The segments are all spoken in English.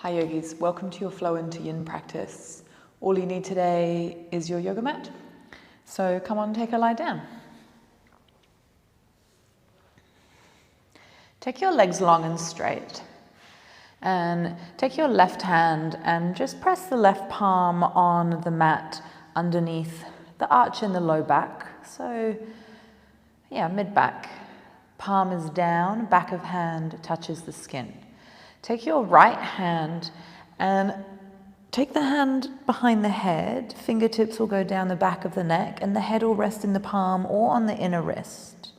Hi yogis, welcome to your Flow into Yin practice. All you need today is your yoga mat. So come on, take a lie down. Take your legs long and straight. And take your left hand and just press the left palm on the mat underneath the arch in the low back. So mid-back. Palm is down, back of hand touches the skin. Take your right hand and take the hand behind the head. Fingertips will go down the back of the neck and the head will rest in the palm or on the inner wrist.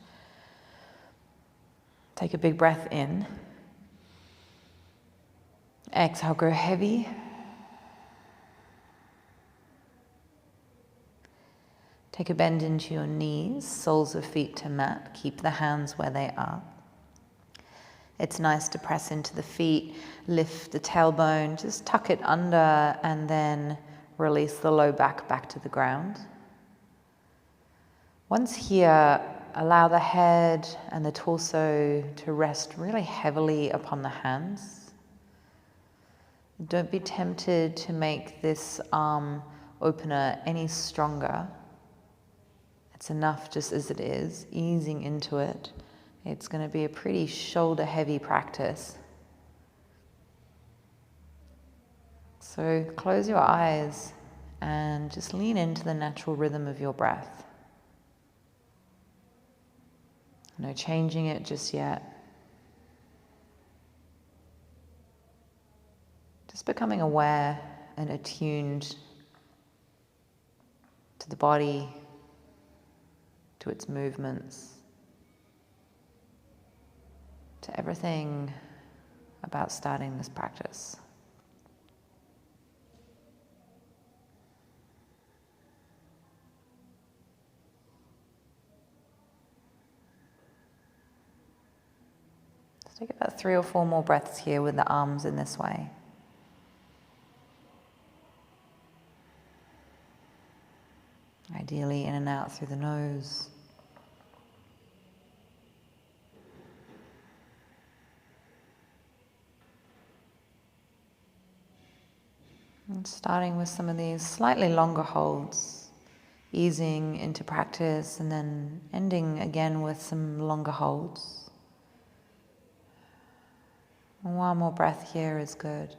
Take a big breath in. Exhale, go heavy. Take a bend into your knees, soles of feet to mat. Keep the hands where they are. It's nice to press into the feet, lift the tailbone, just tuck it under and then release the low back to the ground. Once here, allow the head and the torso to rest really heavily upon the hands. Don't be tempted to make this arm opener any stronger. It's enough just as it is, easing into it. It's going to be a pretty shoulder-heavy practice. So close your eyes and just lean into the natural rhythm of your breath. No changing it just yet. Just becoming aware and attuned to the body, to its movements, to everything about starting this practice. Let's take about 3 or 4 more breaths here with the arms in this way. Ideally in and out through the nose. And starting with some of these slightly longer holds, easing into practice and then ending again with some longer holds. And 1 more breath here is good.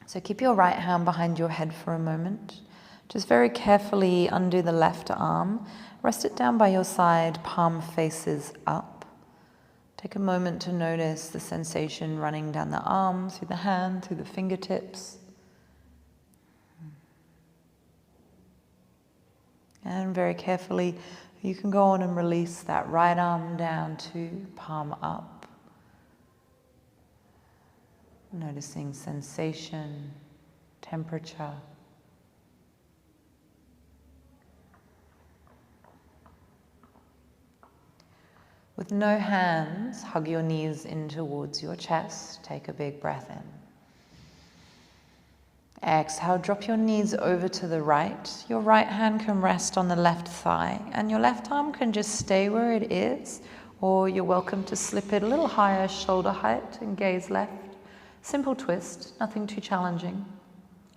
So keep your right hand behind your head for a moment. Just very carefully undo the left arm. Rest it down by your side, palm faces up. Take a moment to notice the sensation running down the arm, through the hand, through the fingertips. And very carefully, you can go on and release that right arm down to palm up. Noticing sensation, temperature. With no hands, hug your knees in towards your chest. Take a big breath in. Exhale, drop your knees over to the right. Your right hand can rest on the left thigh, and your left arm can just stay where it is, or you're welcome to slip it a little higher, shoulder height, and gaze left. Simple twist, nothing too challenging.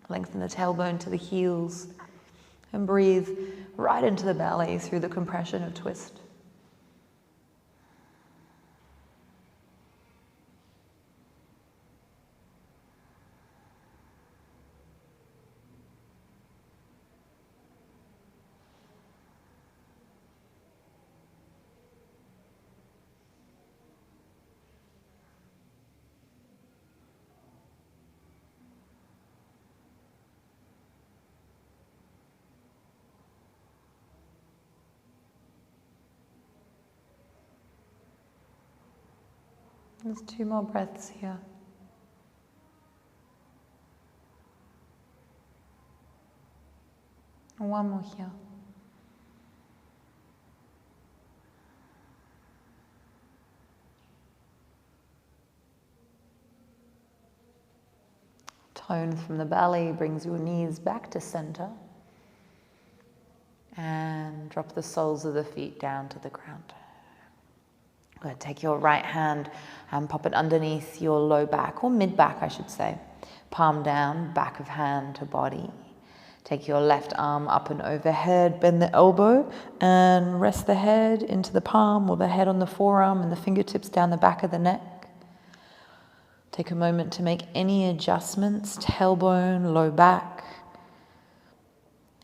Lengthen the tailbone to the heels, and breathe right into the belly through the compression of twist. There's 2 more breaths here. And 1 more here. Tone from the belly brings your knees back to center. And Drop the soles of the feet down to the ground. Good. Take your right hand and pop it underneath your low back, or mid back, I should say. Palm down, back of hand to body. Take your left arm up and overhead, bend the elbow and rest the head into the palm, or the head on the forearm and the fingertips down the back of the neck. Take a moment to make any adjustments, tailbone, low back.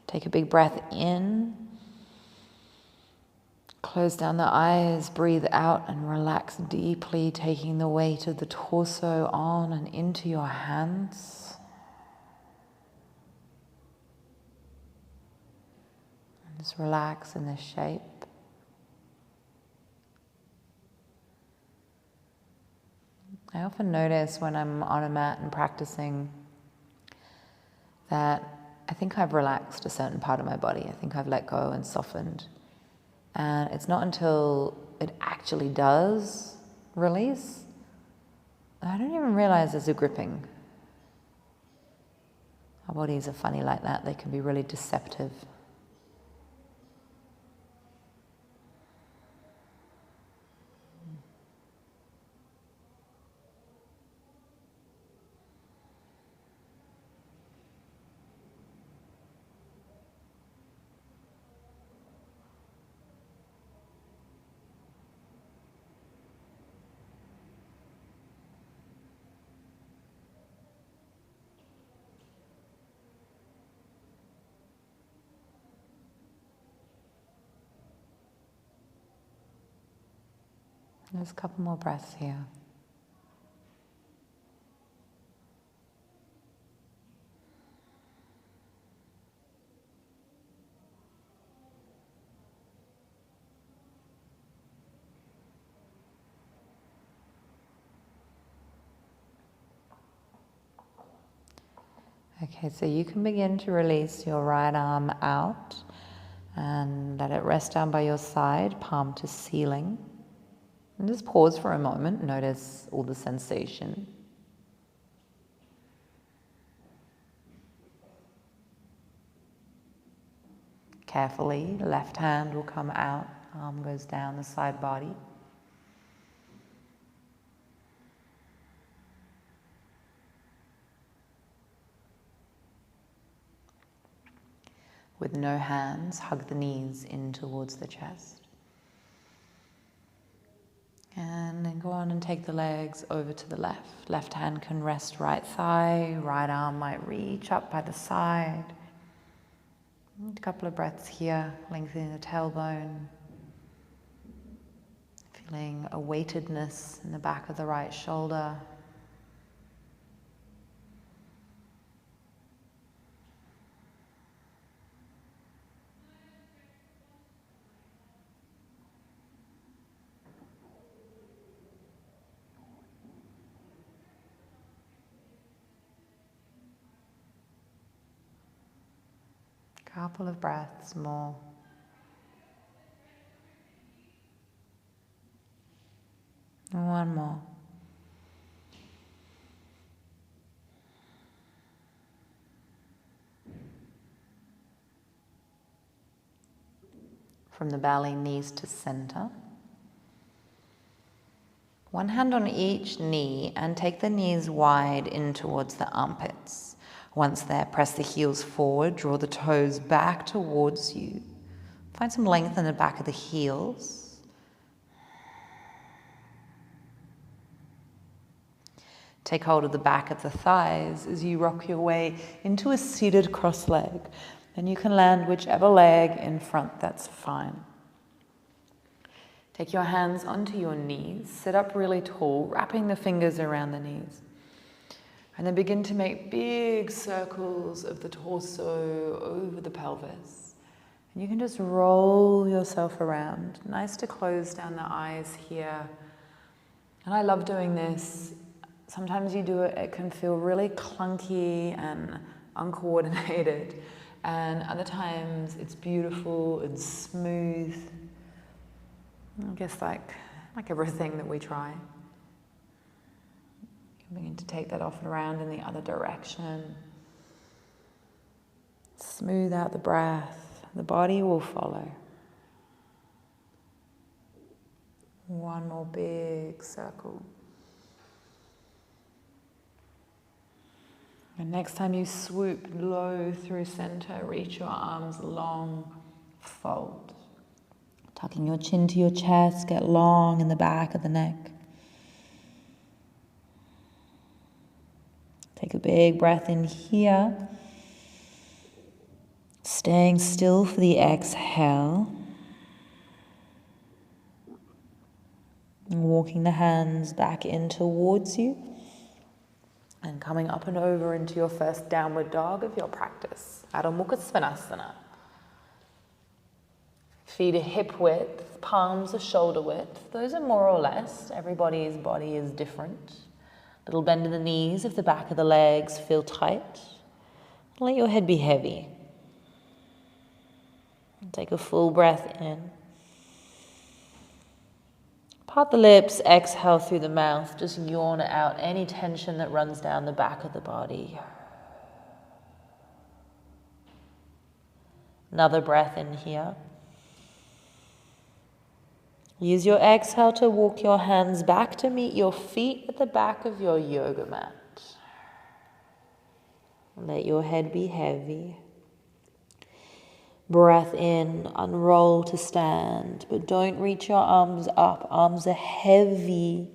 Take a big breath in. Close down the eyes, breathe out and relax deeply, taking the weight of the torso on and into your hands. And just relax in this shape. I often notice when I'm on a mat and practicing that I think I've relaxed a certain part of my body. I think I've let go and softened. And it's not until it actually does release, I don't even realize there's a gripping. Our bodies are funny like that. They can be really deceptive. There's a couple more breaths here. Okay, so you can begin to release your right arm out and let it rest down by your side, palm to ceiling. And just pause for a moment, notice all the sensation. Carefully, left hand will come out, arm goes down the side body. With no hands, hug the knees in towards the chest. And then go on and take the legs over to the left. Left hand can rest right thigh, right arm might reach up by the side. A couple of breaths here, lengthening the tailbone. Feeling a weightedness in the back of the right shoulder. Couple of breaths more. And one more. From the belly, knees to center. One hand on each knee and take the knees wide in towards the armpits. Once there, press the heels forward, draw the toes back towards you. Find some length in the back of the heels. Take hold of the back of the thighs as you rock your way into a seated cross leg. And you can land whichever leg in front, that's fine. Take your hands onto your knees, sit up really tall, wrapping the fingers around the knees. And then begin to make big circles of the torso over the pelvis. And you can just roll yourself around. Nice to close down the eyes here. And I love doing this. Sometimes you do it, it can feel really clunky and uncoordinated. And other times it's beautiful and smooth. I guess like everything that we try. Begin to take that off and around in the other direction. Smooth out the breath. The body will follow. One more big circle. And next time you swoop low through center, reach your arms long, fold. Tucking your chin to your chest, get long in the back of the neck. Take a big breath in here. Staying still for the exhale. And walking the hands back in towards you. And coming up and over into your first downward dog of your practice. Adho Mukha Svanasana. Feet are hip width, palms are shoulder width. Those are more or less. Everybody's body is different. Little bend in the knees if the back of the legs feel tight. Let your head be heavy. And take a full breath in. Part the lips, exhale through the mouth. Just yawn out any tension that runs down the back of the body. Another breath in here. Use your exhale to walk your hands back to meet your feet at the back of your yoga mat. Let your head be heavy. Breath in, unroll to stand, but don't reach your arms up. Arms are heavy.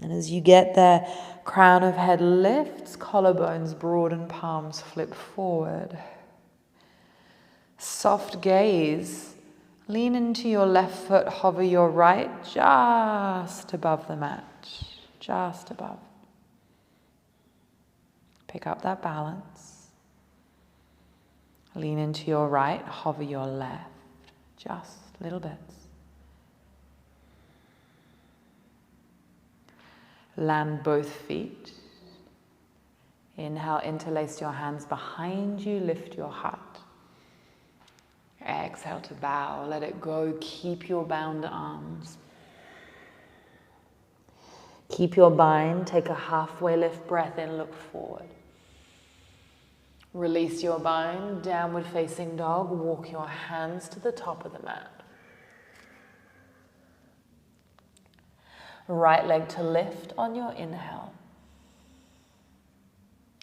And as you get there, crown of head lifts, collarbones broaden, palms flip forward. Soft gaze. Lean into your left foot, hover your right just above the mat, just above. Pick up that balance. Lean into your right, hover your left, just little bits. Land both feet. Inhale, interlace your hands behind you, lift your heart. Exhale to bow, let it go, keep your bound arms. Keep your bind, take a halfway lift breath in, look forward. Release your bind, downward facing dog, walk your hands to the top of the mat. Right leg to lift on your inhale.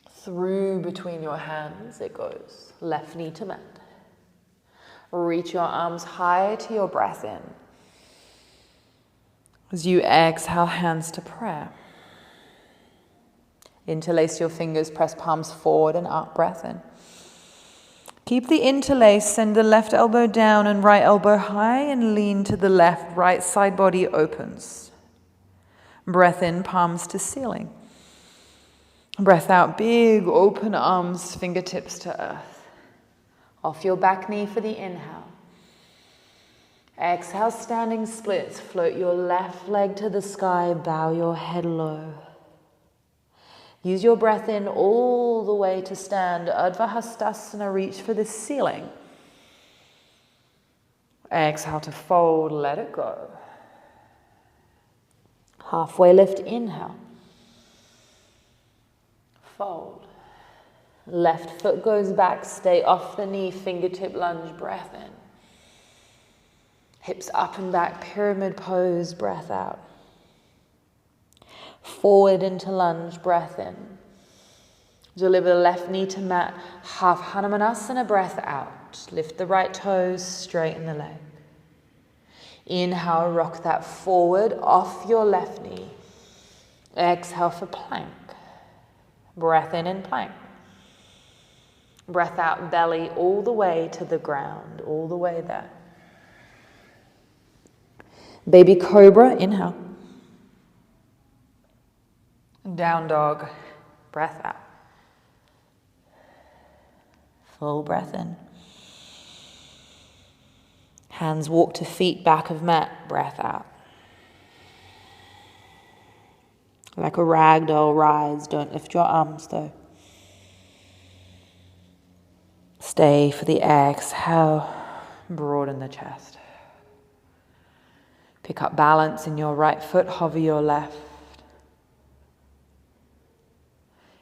Through between your hands it goes, left knee to mat. Reach your arms high to your breath in. As you exhale, hands to prayer. Interlace your fingers, press palms forward and up, breath in. Keep the interlace, send the left elbow down and right elbow high and lean to the left, right side body opens. Breath in, palms to ceiling. Breath out, big open arms, fingertips to earth. Off your back knee for the inhale. Exhale, standing splits. Float your left leg to the sky, bow your head low. Use your breath in all the way to stand. Urdhva Hastasana, reach for the ceiling. Exhale to fold, let it go. Halfway lift, inhale. Fold. Left foot goes back, stay off the knee, fingertip lunge, breath in. Hips up and back, pyramid pose, breath out. Forward into lunge, breath in. Deliver the left knee to mat, half Hanumanasana, breath out. Lift the right toes, straighten the leg. Inhale, rock that forward, off your left knee. Exhale for plank. Breath in plank. Breath out, belly all the way to the ground, all the way there. Baby cobra, inhale. Down dog, breath out. Full breath in. Hands walk to feet, back of mat, breath out. Like a ragdoll, rise, don't lift your arms though. Stay for the exhale, broaden the chest. Pick up balance in your right foot, hover your left.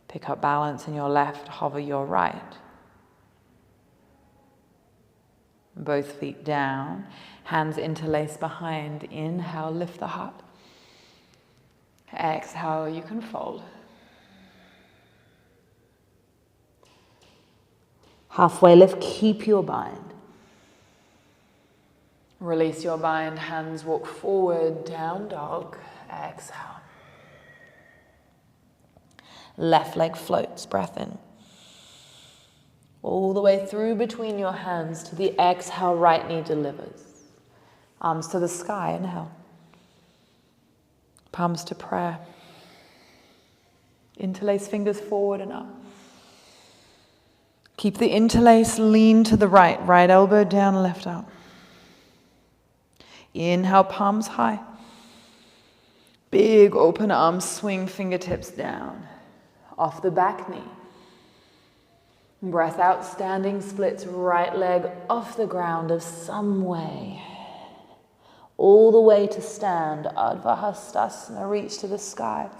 Pick up balance in your left, hover your right. Both feet down, hands interlace behind. Inhale, lift the heart. Exhale, you can fold. Halfway lift, keep your bind. Release your bind, hands walk forward, down dog. Exhale. Left leg floats, breath in. All the way through between your hands to the exhale, right knee delivers. Arms to the sky, inhale. Palms to prayer. Interlace fingers forward and up. Keep the interlace, lean to the right. Right elbow down, left out. Inhale, palms high. Big open arms, swing fingertips down. Off the back knee. Breath out, standing splits, right leg off the ground of some way. All the way to stand, Ardha Hastasana, reach to the sky.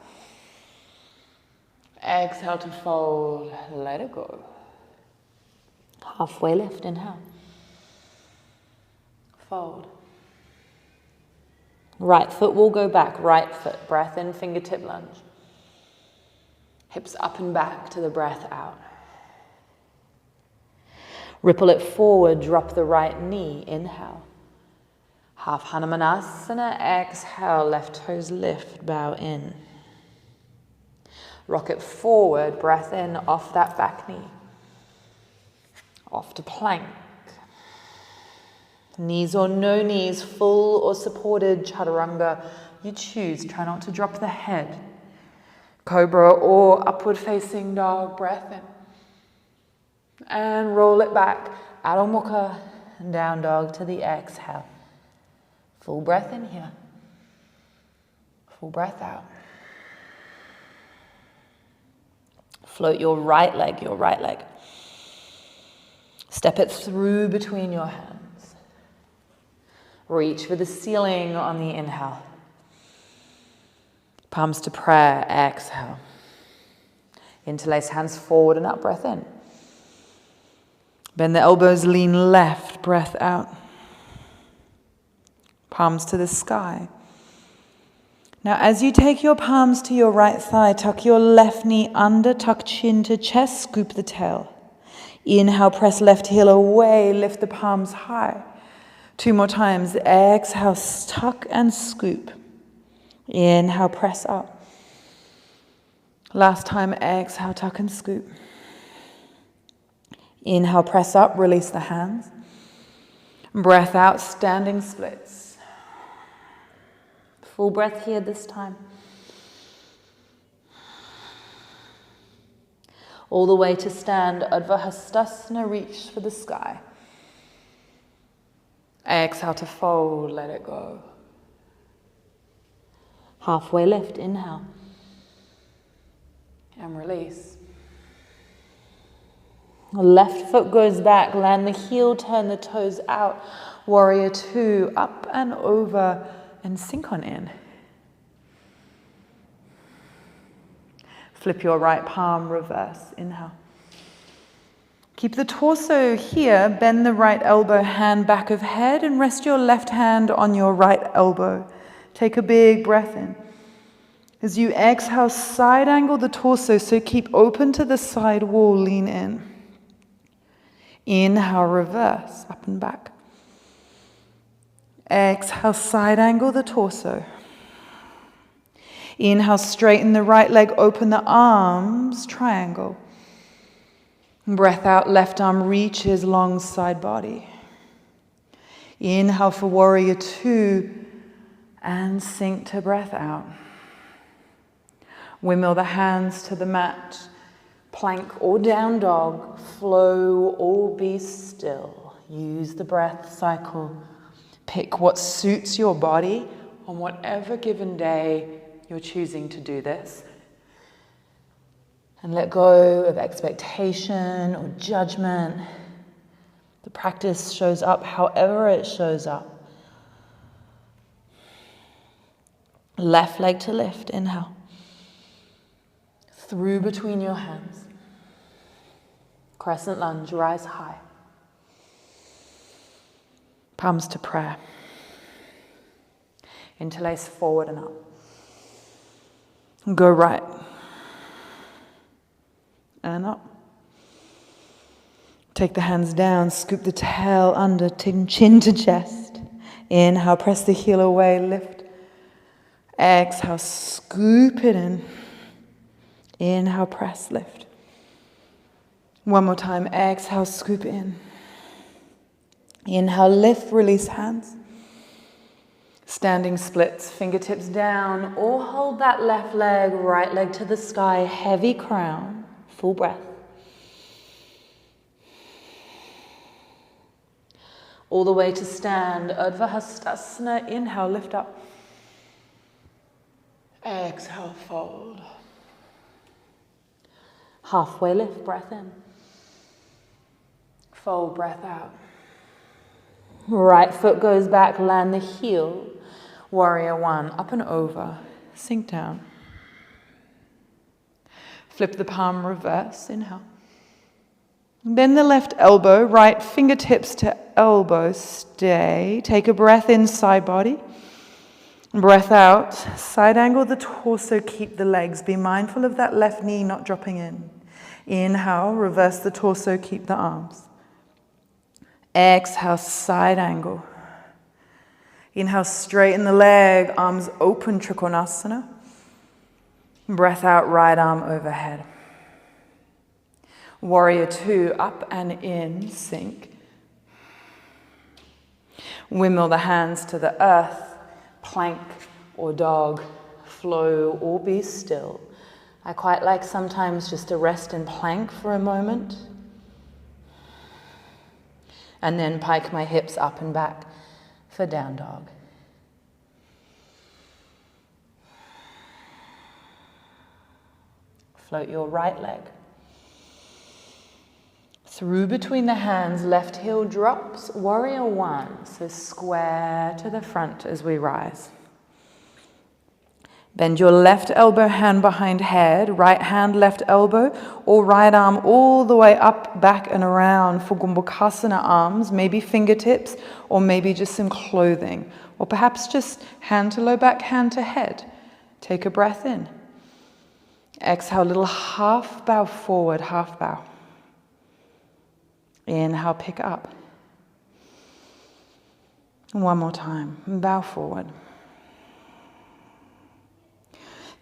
Exhale to fold, let it go. Halfway lift, inhale. Fold. Right foot will go back, right foot, breath in, fingertip lunge. Hips up and back to the breath out. Ripple it forward, drop the right knee, inhale. Half Hanumanasana, exhale, left toes lift, bow in. Rock it forward, breath in, off that back knee. Off to plank. Knees or no knees, full or supported chaturanga. You choose, try not to drop the head. Cobra or upward facing dog, breath in. And roll it back, Adho Mukha, and down dog to the exhale. Full breath in here. Full breath out. Float your right leg. Step it through between your hands. Reach for the ceiling on the inhale. Palms to prayer, exhale. Interlace hands forward and up, breath in. Bend the elbows, lean left, breath out. Palms to the sky. Now as you take your palms to your right thigh, tuck your left knee under, tuck chin to chest, scoop the tail. Inhale, press left heel away, lift the palms high. 2 more times. Exhale, tuck and scoop. Inhale, press up. Last time, exhale, tuck and scoop. Inhale, press up, release the hands. Breath out, standing splits. Full breath here this time. All the way to stand, Ardha Hastasana, reach for the sky. Exhale to fold, let it go. Halfway lift, inhale. And release. Left foot goes back, land the heel, turn the toes out. Warrior 2, up and over, and sink on in. Flip your right palm, reverse, inhale. Keep the torso here, bend the right elbow, hand back of head, and rest your left hand on your right elbow. Take a big breath in. As you exhale, side angle the torso, so keep open to the side wall, lean in. Inhale, reverse, up and back. Exhale, side angle the torso. Inhale, straighten the right leg, open the arms, triangle. Breath out, left arm reaches long side body. Inhale for warrior 2 and sink to breath out. Windmill the hands to the mat. Plank or down dog, flow or be still. Use the breath cycle. Pick what suits your body on whatever given day you're choosing to do this. And let go of expectation or judgment. The practice shows up however it shows up. Left leg to lift, inhale. Through between your hands. Crescent lunge, rise high. Palms to prayer. Interlace forward and up. Go right. And up. Take the hands down, scoop the tail under, chin to chest. Inhale, press the heel away, lift. Exhale, scoop it in. Inhale, press, lift. One more time, exhale, scoop in. Inhale, lift, release hands. Standing splits, fingertips down, or hold that left leg, right leg to the sky, heavy crown, full breath. All the way to stand, Urdhva Hastasana, inhale, lift up. Exhale, fold. Halfway lift, breath in. Fold, breath out. Right foot goes back, land the heel. Warrior one, up and over, sink down. Flip the palm reverse, inhale. Bend the left elbow, right fingertips to elbow, stay. Take a breath in, side body. Breath out, side angle the torso, keep the legs. Be mindful of that left knee not dropping in. Inhale, reverse the torso, keep the arms. Exhale, side angle. Inhale, straighten the leg, arms open, Trikonasana. Breath out, right arm overhead. Warrior two, up and in, sink. Windmill the hands to the earth, plank or dog, flow or be still. I quite like sometimes just to rest in plank for a moment. And then pike my hips up and back for down dog. Float your right leg. Through between the hands, left heel drops, warrior one. So square to the front as we rise. Bend your left elbow, hand behind head, right hand, left elbow, or right arm all the way up, back and around for Kumbhakasana arms, maybe fingertips, or maybe just some clothing, or perhaps just hand to low back, hand to head. Take a breath in. Exhale, little half bow forward, half bow. Inhale, pick up. One more time, bow forward.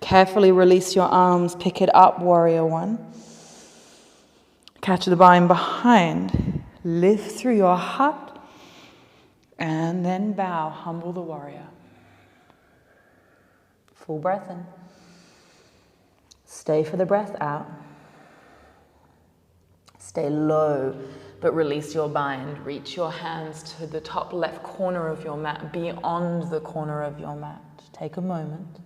Carefully release your arms, pick it up, warrior one. Catch the bind behind, lift through your heart, and then bow, humble the warrior. Full breath in. Stay for the breath out. Stay low, but release your bind. Reach your hands to the top left corner of your mat, beyond the corner of your mat. Take a moment.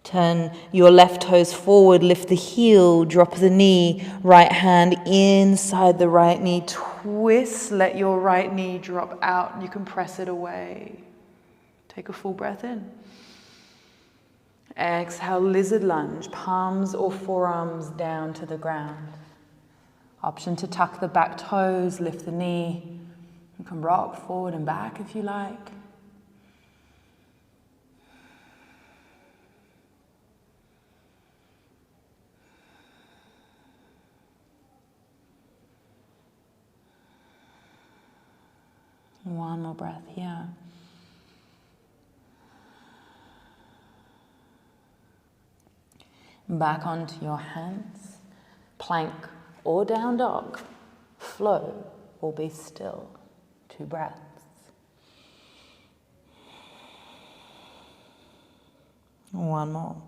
Turn your left toes forward, lift the heel, drop the knee, right hand inside the right knee, twist, let your right knee drop out, you can press it away. Take a full breath in. Exhale, lizard lunge, palms or forearms down to the ground. Option to tuck the back toes, lift the knee. You can rock forward and back if you like. One more breath here. Back onto your hands, plank or down dog, flow or be still. 2 breaths. One more.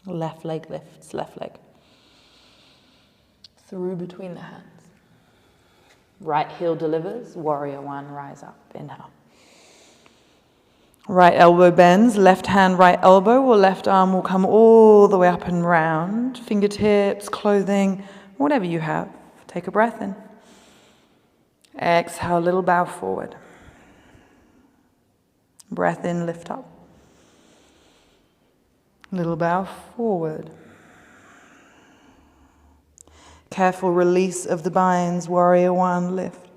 Left leg lifts, left leg. Through between the hands. Right heel delivers, warrior one, rise up, inhale. Right elbow bends, left hand, right elbow, or left arm will come all the way up and round. Fingertips, clothing, whatever you have. Take a breath in. Exhale, little bow forward. Breath in, lift up. Little bow forward. Careful release of the binds, warrior one, lift.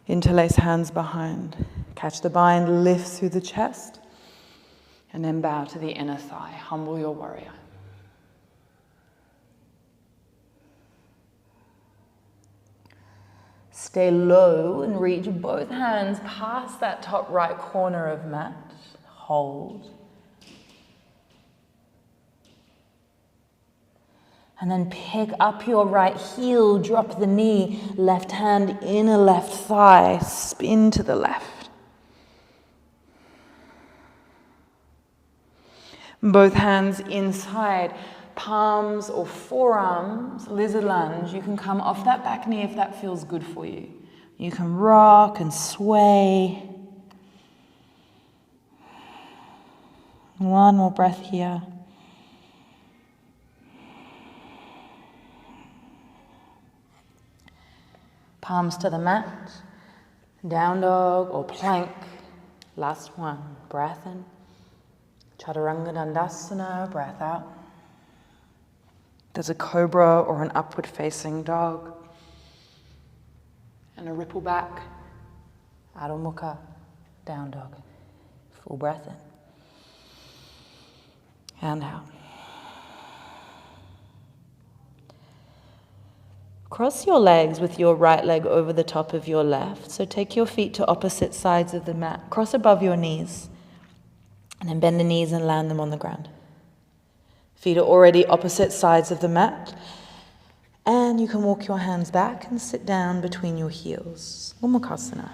Interlace hands behind. Catch the bind, lift through the chest. And then bow to the inner thigh. Humble your warrior. Stay low and reach both hands past that top right corner of mat. Hold. And then pick up your right heel, drop the knee, left hand inner left thigh, spin to the left. Both hands inside, palms or forearms, lizard lunge. You can come off that back knee if that feels good for you. You can rock and sway. One more breath here. Palms to the mat, down dog or plank. Last one, breath in. Chaturanga Dandasana, breath out. There's a cobra or an upward facing dog. And a ripple back, Adho Mukha, down dog. Full breath in. And out. Cross your legs with your right leg over the top of your left. So take your feet to opposite sides of the mat. Cross above your knees. And then bend the knees and land them on the ground. Feet are already opposite sides of the mat. And you can walk your hands back and sit down between your heels. Gomukhasana.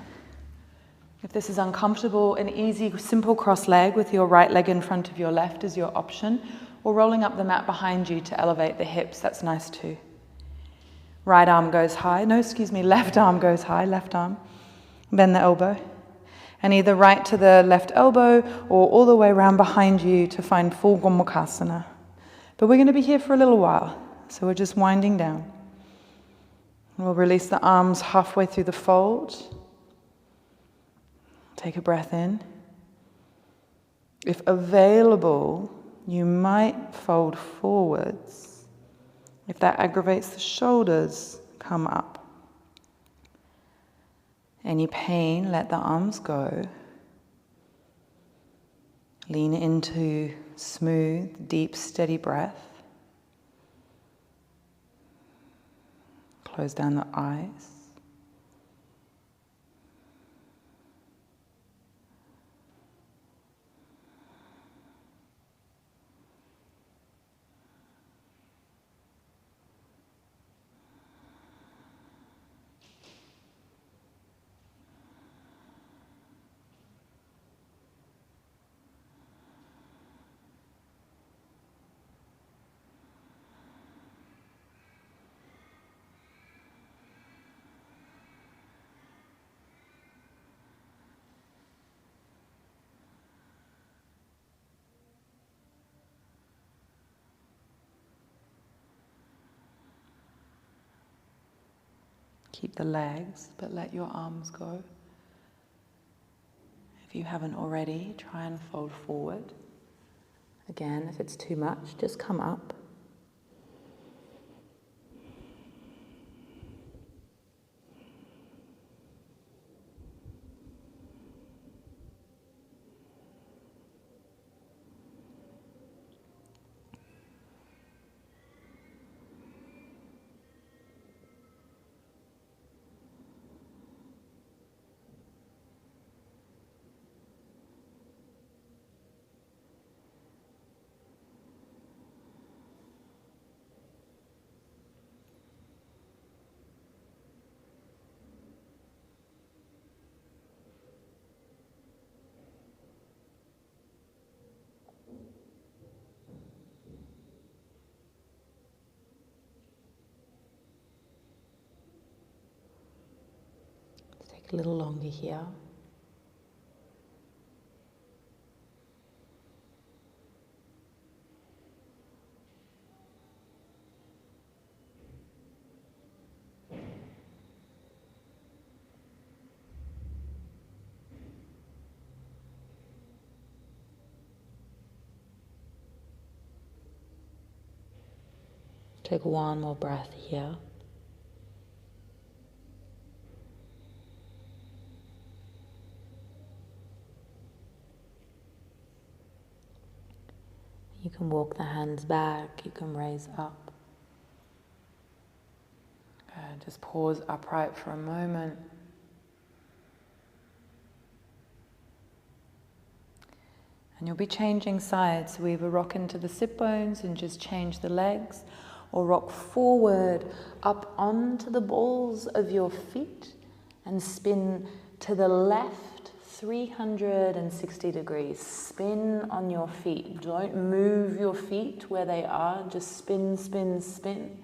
If this is uncomfortable, an easy, simple cross leg with your right leg in front of your left is your option. Or rolling up the mat behind you to elevate the hips, that's nice too. Right arm goes high. Left arm goes high, left arm. Bend the elbow. And either right to the left elbow or all the way around behind you to find full Gomukhasana. But we're going to be here for a little while, so we're just winding down. We'll release the arms halfway through the fold. Take a breath in. If available, you might fold forwards. If that aggravates the shoulders, come up. Any pain, let the arms go. Lean into smooth, deep, steady breath. Close down the eyes. Keep the legs, but let your arms go. If you haven't already, try and fold forward. Again, if it's too much, just come up. A little longer here. Take one more breath here. You can walk the hands back, you can raise up. Just pause upright for a moment. And you'll be changing sides. So either rock into the sit bones and just change the legs, or rock forward up onto the balls of your feet and spin to the left 360 degrees. Spin on your feet. Don't move your feet where they are. Just spin, spin, spin.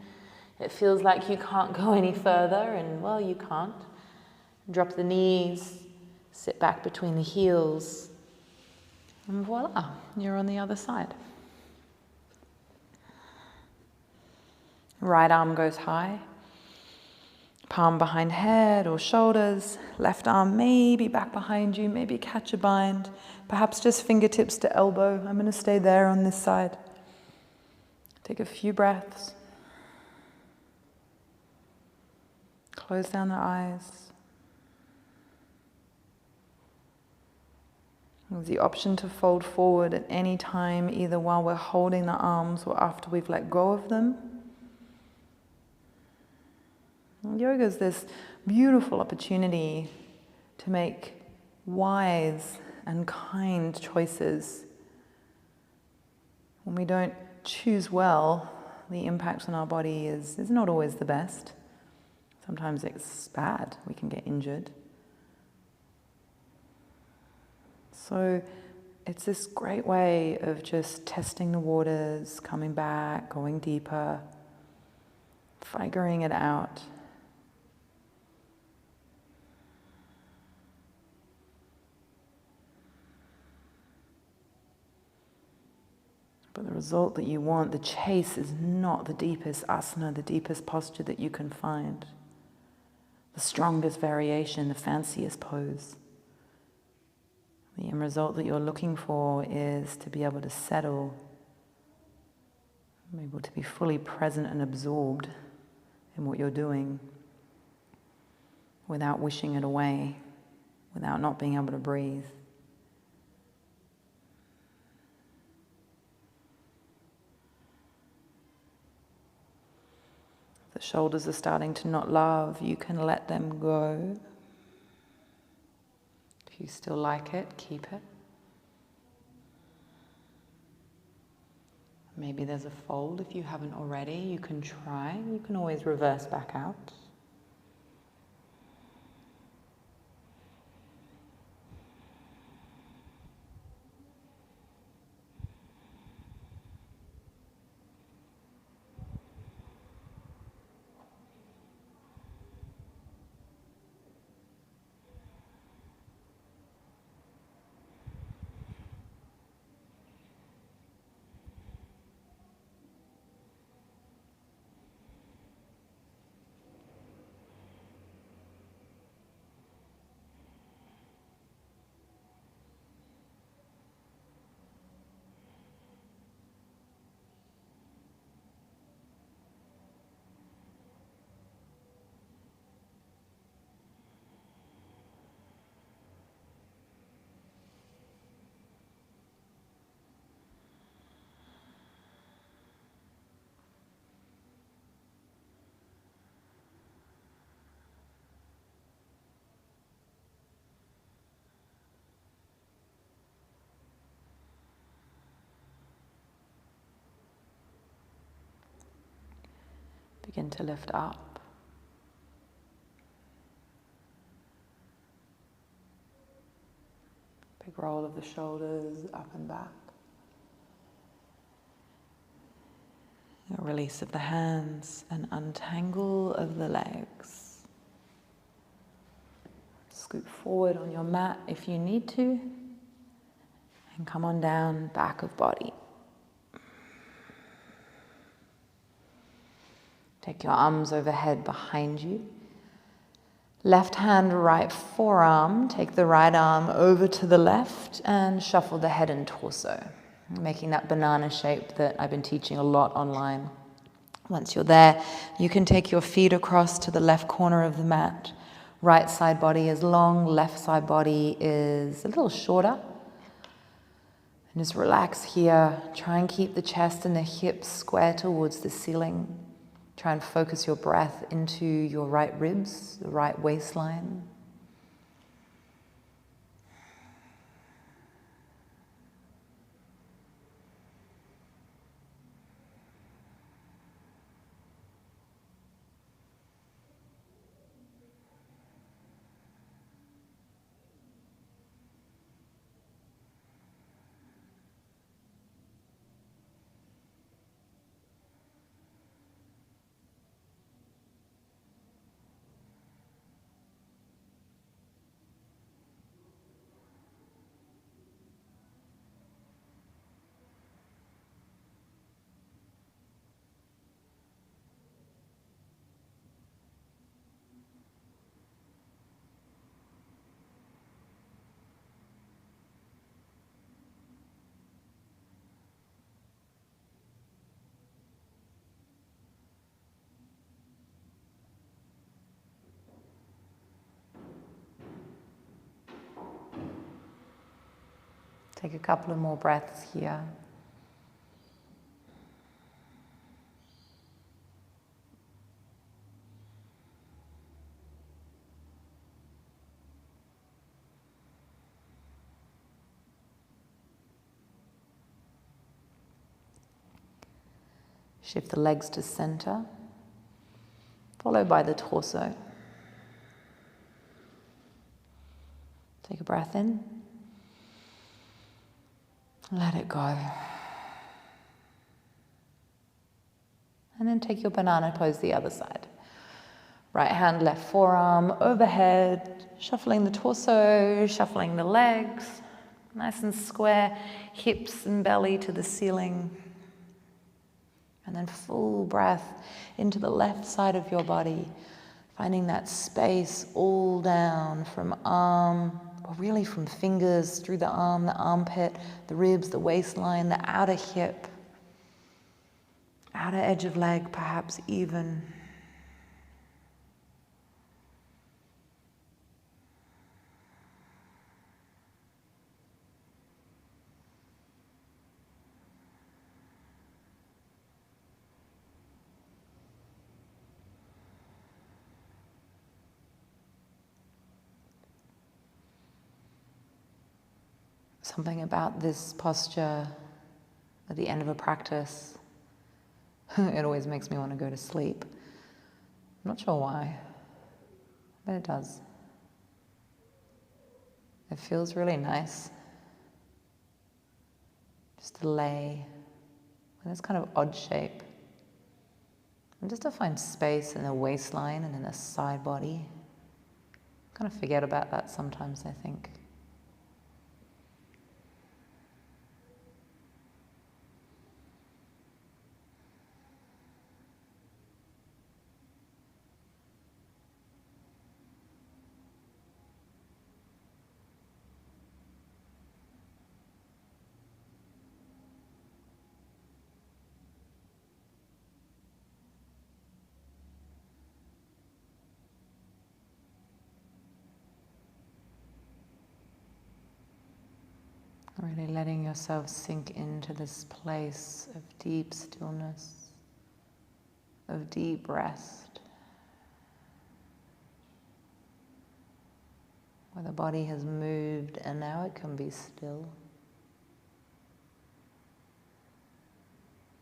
It feels like you can't go any further, and well, you can't. Drop the knees, sit back between the heels, and voila, you're on the other side. Right arm goes high, palm behind head or shoulders, left arm maybe back behind you, maybe catch a bind, perhaps just fingertips to elbow. I'm going to stay there on this side. Take a few breaths. Close down the eyes. There's the option to fold forward at any time, either while we're holding the arms or after we've let go of them. Yoga is this beautiful opportunity to make wise and kind choices. When we don't choose well, the impact on our body is not always the best. Sometimes it's bad, we can get injured. So it's this great way of just testing the waters, coming back, going deeper, figuring it out. But the result that you want, the chase, is not the deepest asana, the deepest posture that you can find. The strongest variation, the fanciest pose. The end result that you're looking for is to be able to settle, able to be fully present and absorbed in what you're doing without wishing it away, without not being able to breathe. The shoulders are starting to not love, you can let them go. If you still like it, keep it. Maybe there's a fold if you haven't already, you can try. You can always reverse back out. Begin to lift up. Big roll of the shoulders up and back. A release of the hands, an untangle of the legs. Scoot forward on your mat if you need to, and come on down, back of body. Take your arms overhead behind you. Left hand, right forearm. Take the right arm over to the left and shuffle the head and torso, making that banana shape that I've been teaching a lot online. Once you're there, you can take your feet across to the left corner of the mat. Right side body is long, left side body is a little shorter. And just relax here. Try and keep the chest and the hips square towards the ceiling. Try and focus your breath into your right ribs, the right waistline. Take a couple of more breaths here. Shift the legs to center, followed by the torso. Take a breath in. Let it go. And then take your banana pose the other side. Right hand, left forearm overhead, shuffling the torso, shuffling the legs. Nice and square, hips and belly to the ceiling. And then full breath into the left side of your body, finding that space all down from arm, or really from fingers through the arm, the armpit, the ribs, the waistline, the outer hip, outer edge of leg, perhaps even. Something about this posture at the end of a practice, it always makes me want to go to sleep. I'm not sure why, but it does. It feels really nice just to lay in this kind of odd shape and just to find space in the waistline and in the side body. Kind of forget about that sometimes, I think. Really letting yourself sink into this place of deep stillness, of deep rest, where the body has moved and now it can be still,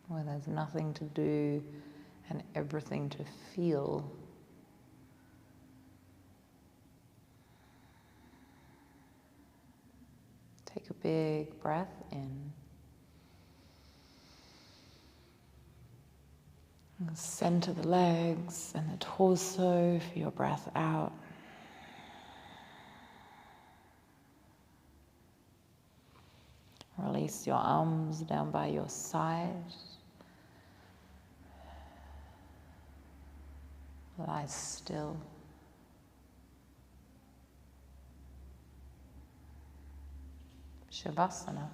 where there's nothing to do and everything to feel. Take a big breath in. And center the legs and the torso for your breath out. Release your arms down by your side. Lie still. Shavasana.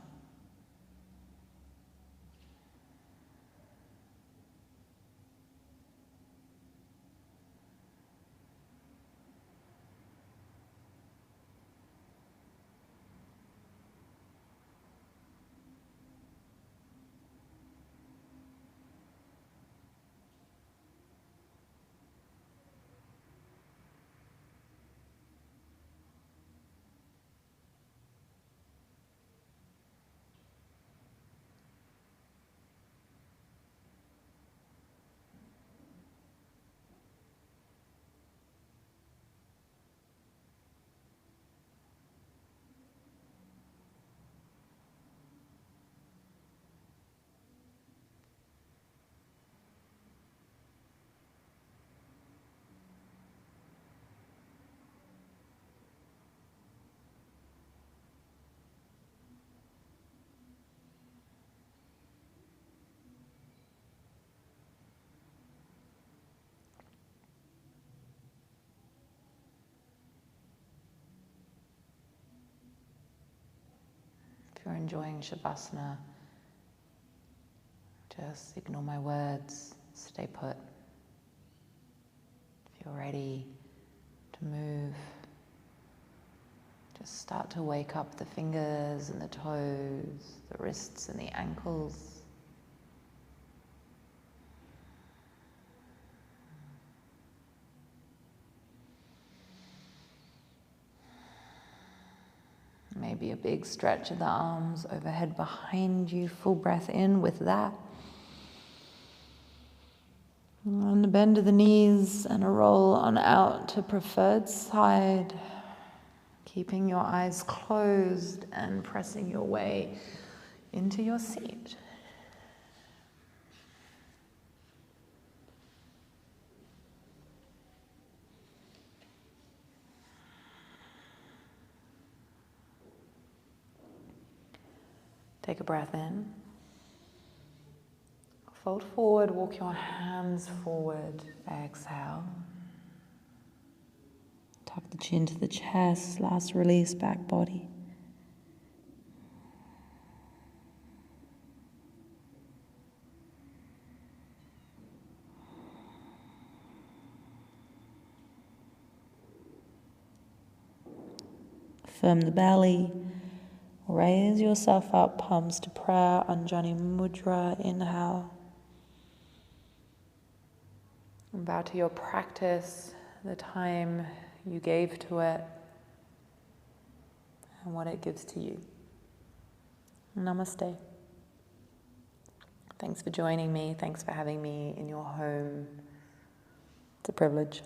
If you're enjoying Shavasana, just ignore my words, stay put. If you're ready to move, just start to wake up the fingers and the toes, the wrists and the ankles. Maybe a big stretch of the arms overhead behind you, full breath in with that. And a bend of the knees and a roll on out to preferred side. Keeping your eyes closed and pressing your way into your seat. Take a breath in. Fold forward, walk your hands forward. Exhale. Tuck the chin to the chest, last release, back body. Firm the belly. Raise yourself up, palms to prayer, Anjani Mudra, inhale. And bow to your practice, the time you gave to it, and what it gives to you. Namaste. Thanks for joining me. Thanks for having me in your home. It's a privilege.